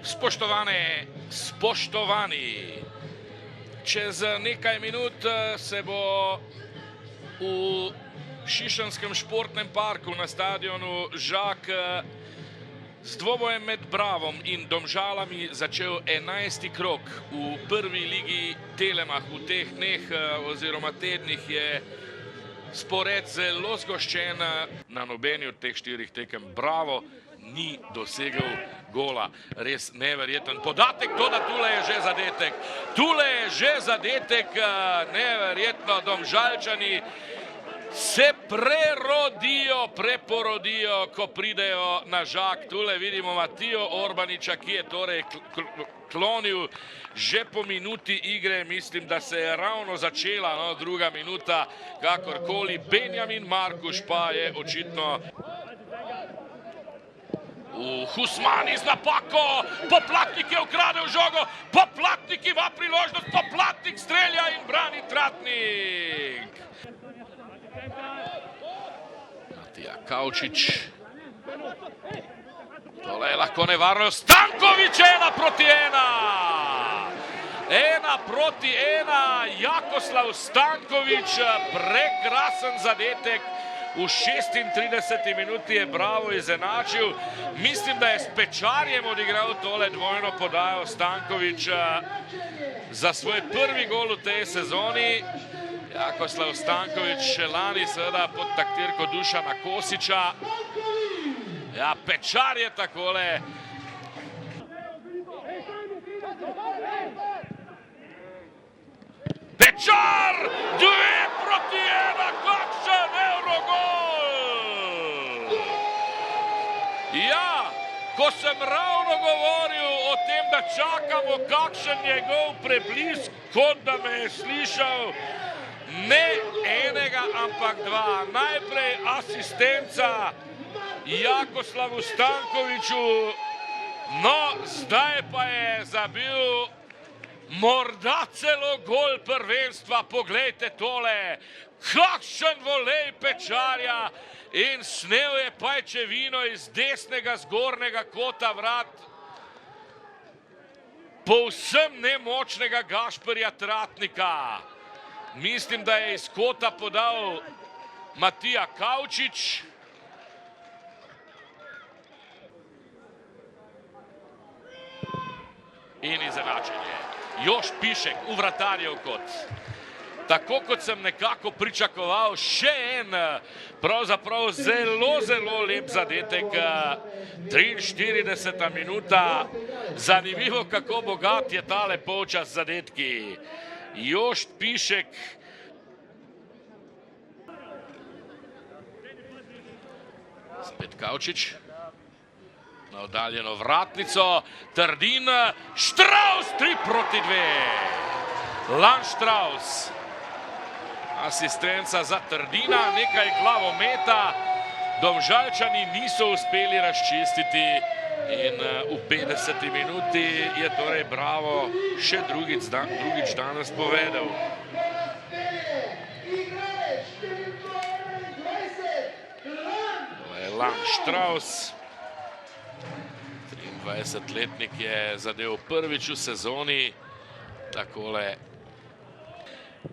Spoštovane, spoštovani, čez nekaj minut se bo v Šišenskem športnem parku na stadionu Žak z dvobojem med Bravom in Domžalami začel 11. krog v prvi ligi Telemach. V teh dneh oziroma tednih je spored zelo zgoščen. Na nobeni od teh 4 tekem Bravo ni dosegel gola. Res neverjeten podatek, toda tule je že zadetek. Tule je že zadetek, neverjetno. Domžalčani se preporodijo, ko pridejo na Žak. Tule vidimo Matijo Orbaniča, ki je torej klonil že po minuti igre. Mislim, da se je ravno začela druga minuta, kakorkoli. Benjamin Markuš pa je očitno Husmani z napako, Poplatnik je ukradel žogo, Poplatnik ima priložnost, Poplatnik strelja in brani Tratnik. Matija Kavčič. Tole je lahko nevarno. Stanković 1-1. 1-1. Jakoslav Stanković, prekrasen zadetek. V 36. minuti je Bravo izenačil. Mislim, da je s Pečarjem odigral tole dvojno podajo Stanković za svoj prvi gol v tej sezoni. Jakoslav Stanković še lani seveda pod taktirko Dušana Kosiča. Ja, Pečar je takole. Pečar! 2-1, kakšen Evrogol! Ja, ko sem ravno govoril o tem, da čakamo kakšen njegov preblisk, kot da me je slišal, ne enega, ampak dva. Najprej asistenca Jakoslavu Stankoviću, no zdaj pa je zabil morda celo gol prvenstva. Poglejte tole, kakšen volej Pečarja in snel je pajčevino iz desnega zgornjega kota vrat povsem nemočnega Gašperja Tratnika. Mislim, da je iz kota podal Matija Kavčič. In izenačenje. Jož Pišek v vratarjev kot. Tako kot sem nekako pričakoval, še en pravzaprav zelo lep zadetek. 43. minuta. Zanimivo, kako bogat je tale polčas zadetki. Jož Pišek. Spet Kavčič. Na oddaljeno vratnico. Trdin. Štraus 3-2. Landštraus. Asistenca za Trdina. Nekaj glavometa. Domžalčani niso uspeli razčistiti. In v 50. minuti je torej Bravo še drugič danes povedal. Landštraus. 23-letnik je zadev prvič v sezoni. Takole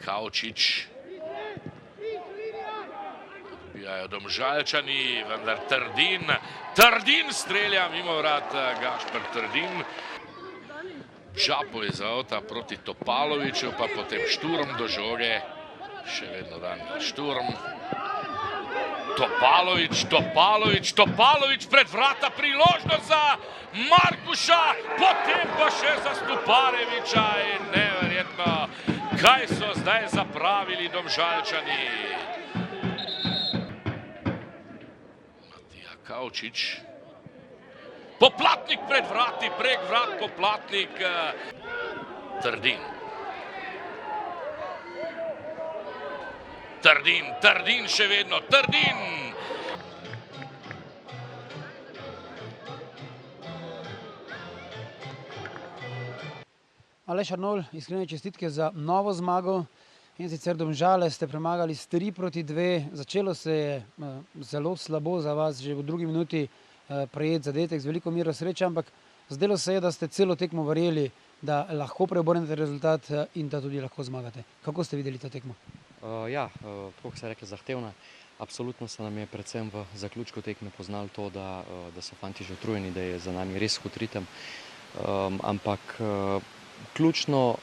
Kavčič. Odbijajo Domžalčani, vendar Trdin strelja mimo vrat. Gašper Trdin. Čapo iz avta proti Topaloviću, pa potem Šturm do žoge. Še vedno Daniel Šturm. Topalović pred vrata, priložnost za Markuša, potem pa še za Stuparevića. In neverjetno, kaj so zdaj zapravili Domžalčani. Matija Kavčič. Poplatnik pred vrati, prek vrat Poplatnik. Trdin še vedno, Trdin! Aleš Arnolj, iskrene čestitke za novo zmago. In sicer Domžale ste premagali s 3-2. Začelo se je zelo slabo za vas, že v drugi minuti prejet zadetek z veliko mero sreče, ampak zdelo se je, da ste celo tekmo verjeli, da lahko preobrnete rezultat in da tudi lahko zmagate. Kako ste videli to tekmo? Tako kot ste rekli, zahtevna. Absolutno se nam je predvsem v zaključku tekme poznalo to, da so fanti že utrujeni, da je za nami res hud ritem. Ampak ključno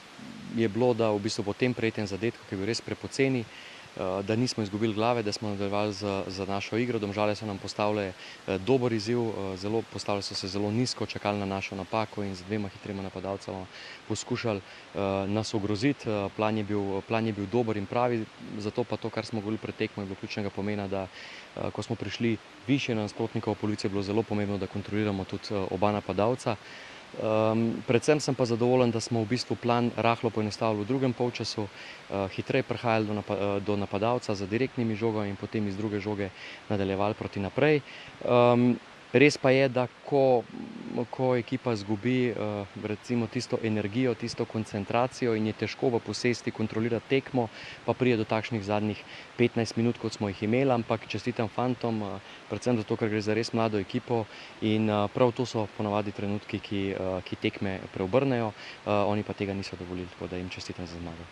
je bilo, da v bistvu po tem prejetem zadetku, ki je bil res prepoceni, da nismo izgubili glave, da smo nadaljevali z našo igro. Domžale so nam postavile dober izziv, postavili so se zelo nizko, čakali na našo napako in z dvema hitrima napadalcema poskušali nas ogroziti. Plan je bil dober in pravi, zato pa to, kar smo govorili pred tekmo, je bilo ključnega pomena, da ko smo prišli višje na nasprotnikov policije, je bilo zelo pomembno, da kontroliramo tudi oba napadalca. Predvsem sem pa zadovoljen, da smo v bistvu plan rahlo poenostavili v drugem polčasu, hitreje prihajali do napadalca z direktnimi žogami in potem iz druge žoge nadaljevali proti naprej. Res pa je, da ko ekipa izgubi recimo tisto energijo, tisto koncentracijo in je težko v posesti kontrolirati tekmo, pa pride do takšnih zadnjih 15 minut, kot smo jih imeli, ampak čestitam fantom, predvsem zato, ker gre za res mlado ekipo in prav to so ponavadi trenutki, ki tekme preobrnejo, oni pa tega niso dovolili, tako da jim čestitam za zmago.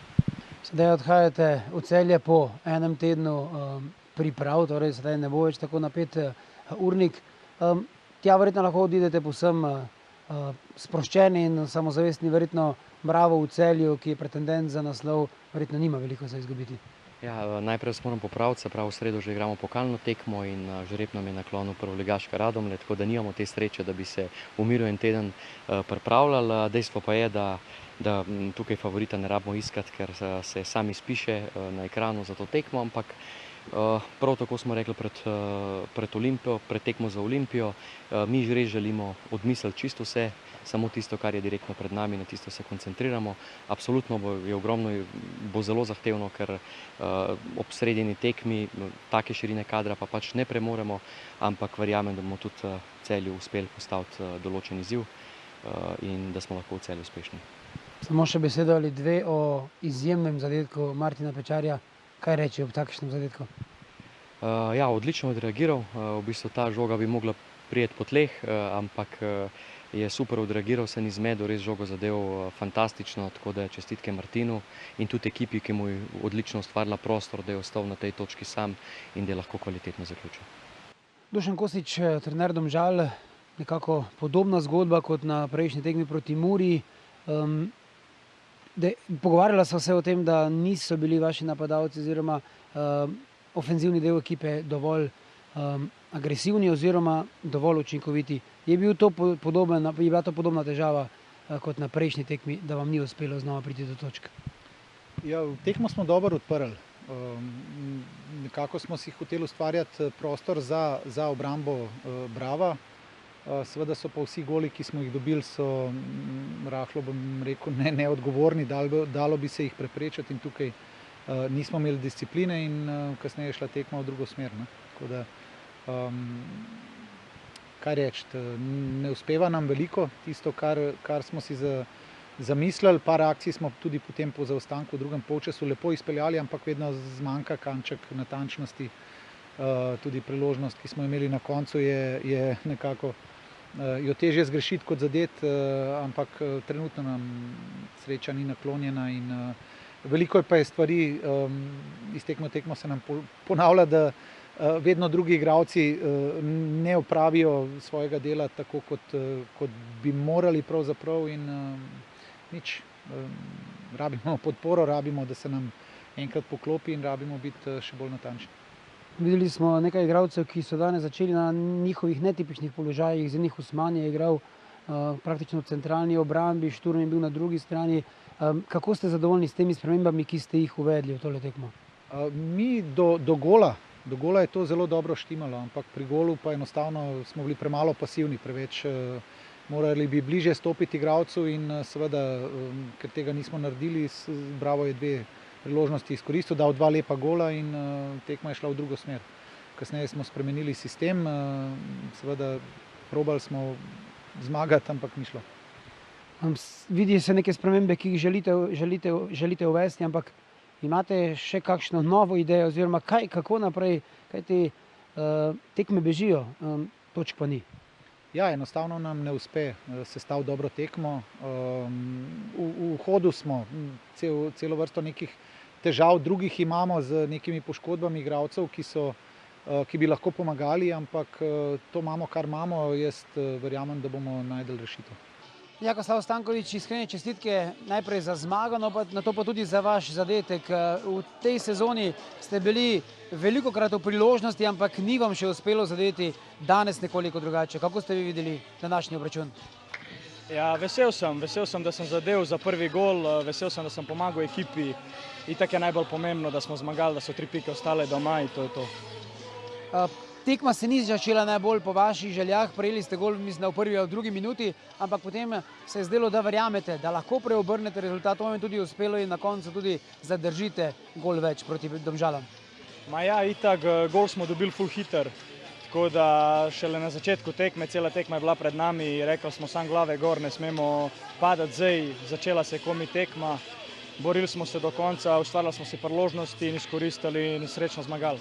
Sedaj odhajate v Celje po enem tednu priprav, torej sedaj ne bo več tako napet urnik. Tja verjetno lahko odidete povsem sproščeni in samozavestni, verjetno Bravo v Celju, ki je pretendent za naslov, verjetno nima veliko za izgubiti. Najprej se moram popraviti, se pravi v sredo že igramo pokalno tekmo in žreb nam je naklonil prvoligaška Radomlje, tako da nimamo te sreče, da bi se v miru en teden pripravljali. Dejstvo pa je, da tukaj favorita ne rabimo iskati, ker se sami spiše na ekranu za to tekmo, ampak prav tako smo rekli pred tekmo za Olimpijo, mi res želimo odmisliti čisto vse, samo tisto, kar je direktno pred nami, na tisto se koncentriramo. Absolutno bo zelo zahtevno, ker ob sredini tekmi take širine kadra pa pač ne premoremo, ampak verjamem, da bomo tudi Celju uspeli postaviti določen izziv in da smo lahko v Celju uspešni. Samo še besedo ali dve o izjemnem zadetku Martina Pečarja. Kaj reči ob takšnem zadetku? Odlično odreagiral. V bistvu ta žoga bi mogla prijeti po tleh, ampak je super odreagiral, se ni zmedel, res žogo zadev fantastično, tako da čestitke Martinu in tudi ekipi, ki mu je odlično ustvarila prostor, da je ostal na tej točki sam in da je lahko kvalitetno zaključil. Dušan Kosič, trener Domžal, nekako podobna zgodba kot na prejšnji tekmi proti Muri. Pogovarjala sva se o tem, da niso bili vaši napadalci oziroma ofenzivni del ekipe dovolj agresivni oziroma dovolj učinkoviti. Je bila to podobna težava kot na prejšnji tekmi, da vam ni uspelo znova priti do točk? Tekmo smo dobro odprli. Nekako smo si hoteli ustvarjati prostor za obrambo Brava. Seveda so pa vsi goli, ki smo jih dobili, so rahlo, bom rekel, neodgovorni, dalo bi se jih preprečiti in tukaj nismo imeli discipline in kasneje je šla tekma v drugo smer. Tako da, kaj reči, ne uspeva nam veliko, tisto, kar smo si zamislili, par akcij smo tudi potem po zaostanku v drugem polčasu lepo izpeljali, ampak vedno zmanjka kanček natančnosti, tudi priložnost, ki smo imeli na koncu, je nekako jo težje zgrešiti kot zadeti, ampak trenutno nam sreča ni naklonjena in veliko pa je stvari, iz tekmo tekmo se nam ponavlja, da vedno drugi igralci ne opravijo svojega dela tako, kot bi morali pravzaprav in nič. Rabimo podporo, rabimo, da se nam enkrat poklopi in rabimo biti še bolj natančni. Videli smo nekaj igralcev, ki so danes začeli na njihovih netipičnih položajih. Zenih Usman je igral praktično v centralni obrambi, Šturm je bil na drugi strani. Kako ste zadovoljni s temi spremembami, ki ste jih uvedli v tole tekmo? Mi do gola je to zelo dobro štimalo, ampak pri golu pa enostavno smo bili premalo pasivni, preveč morali bi bliže stopiti igralcu in seveda, ker tega nismo naredili, Bravo je dve priložnosti izkoristil, dal dva lepa gola in tekma je šla v drugo smer. Kasneje smo spremenili sistem, seveda probali smo zmagati, ampak ni šlo. Vidijo se neke spremembe, ki jih želite uvesti, ampak imate še kakšno novo idejo oziroma kako naprej, kaj te tekme bežijo. točk pa ni. Ja, enostavno nam ne uspe sestaviti dobro tekmo. V hodu smo, celo vrsto nekih težav, drugih imamo z nekimi poškodbami igralcev, ki bi lahko pomagali, ampak to imamo, kar imamo. Jaz verjamem, da bomo našli rešitev. Jakoslav Stanković, iskrene čestitke najprej za zmago, na to pa tudi za vaš zadetek. V tej sezoni ste bili velikokrat v priložnosti, ampak ni vam še uspelo zadeti, danes nekoliko drugače. Kako ste vi videli današnji obračun? Ja, vesel sem, da sem zadel za prvi gol, vesel sem, da sem pomagal ekipi. Itak je najbolj pomembno, da smo zmagali, da so 3 pike ostale doma in to je to. Tekma se ni začela najbolj po vaših željah, prejeli ste gol, mislim, v prvi ali v drugi minuti, ampak potem se je zdelo, da verjamete, da lahko preobrnete rezultat, vam je tudi uspelo in na koncu tudi zadržite gol več proti Domžalam. Ma ja, itak, gol smo dobili ful hiter, tako da šele na začetku tekme, cela tekma je bila pred nami, rekli smo sam glave gor, ne smemo padati zdaj, začela se je komi tekma, borili smo se do konca, ustvarjali smo si priložnosti in izkoristili in srečno zmagali.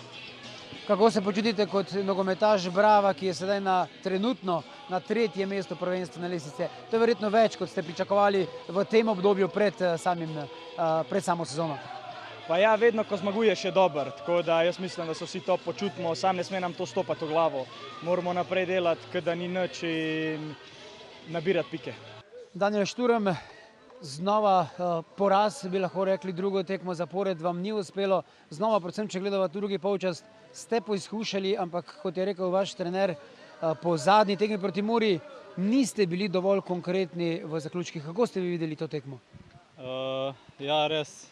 Kako se počutite kot nogometaš Brava, ki je sedaj trenutno na 3. mestu prvenstvene lestvice? To je verjetno več, kot ste pričakovali v tem obdobju pred samo sezono. Pa ja, vedno, ko zmaguješ, je dober, tako da jaz mislim, da se vsi to počutimo, sam ne sme nam to stopati v glavo. Moramo naprej delati, da ni nič in nabirati pike. Daniel Šturm, znova poraz, bi lahko rekli, drugo tekmo zapored vam ni uspelo. Znova, predvsem, če gledamo drugi polčas, ste poizkušali, ampak kot je rekel vaš trener, po zadnji tekmi proti Muri niste bili dovolj konkretni v zaključkih. Kako ste vi videli to tekmo? Ja, res.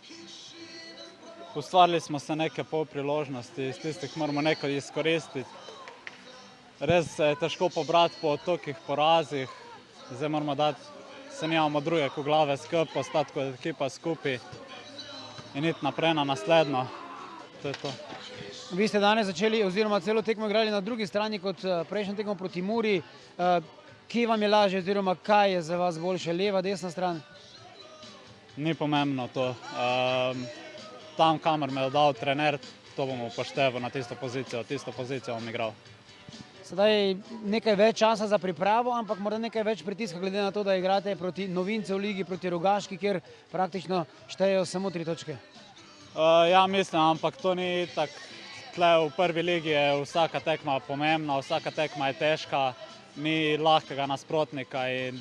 Ustvarili smo se neke polpriložnosti, iz tistih moramo nekaj izkoristiti. Res se je težko pobrati po tolikih porazih. Zdaj moramo dati, se nimamo druge kot glave skupaj, ostati kot ekipa skupaj in iti naprej na naslednjo. To je to. Vi ste danes začeli oziroma celo tekmo igrali na drugi strani kot prejšnjo tekmo proti Muri. Kje vam je lažje oziroma kaj je za vas boljše, leva, desna stran? Ni pomembno to. Tam, kamor me je dal trener, to bomo upoštevali na tisto pozicijo bom igral. Sedaj nekaj več časa za pripravo, ampak morda nekaj več pritiska, glede na to, da igrate proti novincev v ligi, proti Rogaški, kjer praktično štejejo samo 3 točke. Ja, mislim, ampak to ni tako. Tle v prvi ligi je vsaka tekma pomembna, vsaka tekma je težka, ni lahkega nasprotnika in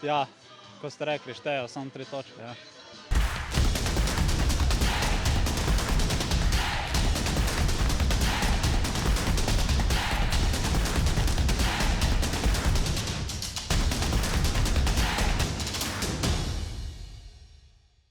ja, ko ste rekli, štejejo samo 3 točke. Ja.